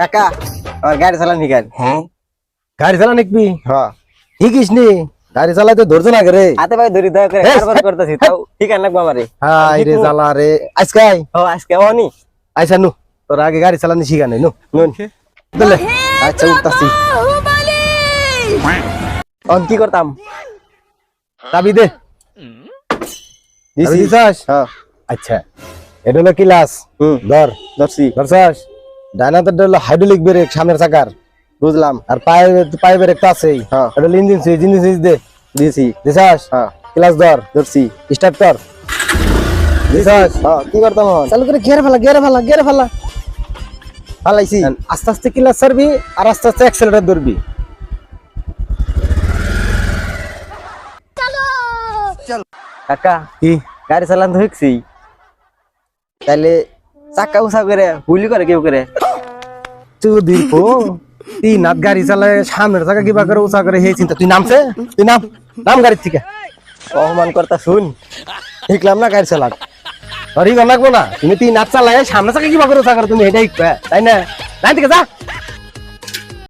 কাকা আমার গাড়ি চালান শিখান। গাড়ি চালা নিকবি হ্যাঁ শিখিস নি গাড়ি চালাতে ধরছে না রে হাতে ভাই ধরি দয়া করে কারবার করতেছি তাও শিখান লাগবো আমারে। হাই রে জ্বালা রে আজকে ও আজকে অনি আইসা নু তোর আগে গাড়ি চালানি শিখা নাই নু নুন দিলে আচ্ছা উঠতাছি। অন কি করতাম? চাবি দে দিছি। দিছাস হ্যাঁ আচ্ছা এটা হলো ক্লাস ধর ধরছি ধরছাস ডাইনাতে হলো হাইড্রোলিক ব্রেক সামনের চাকার বুঝলাম। আর পায়ে পায়ে ব্রেক তো আছেই হ্যাঁ। এটা হলো ইঞ্জিন সুইচ দে দিছি। দিছাস হ্যাঁ ক্লাস ধর ধরছি। স্টার্ট কর দিছাস হ্যাঁ কি করতাম এখন? চালু করে গিয়ার ফেলা ফালাইছি। আস্তে আস্তে ক্লাস ছাড়বি আর আস্তে আস্তে অ্যাক্সেলারেটর ধরবি কাকা কি গাড়ি চালান তো শিখছি, তাইলে চাক্কা উঁচা করে হুইলি করে কেউ করে? চুদি পো তুই নাত গাড়ি চালায় সামনের চাকা কিবা করে উঁচা করে সেই চিন্তা তুই নাম গাড়ির থেকে অপমান করতা শুন। শিখলাম না গাড়ি চালাক আর ই লাগবো না তুমি তুই নাচ চালায় সামনের চাকা কিবা করে উঁচা করে তুমি এটাই তাই না লাইন থেকে যা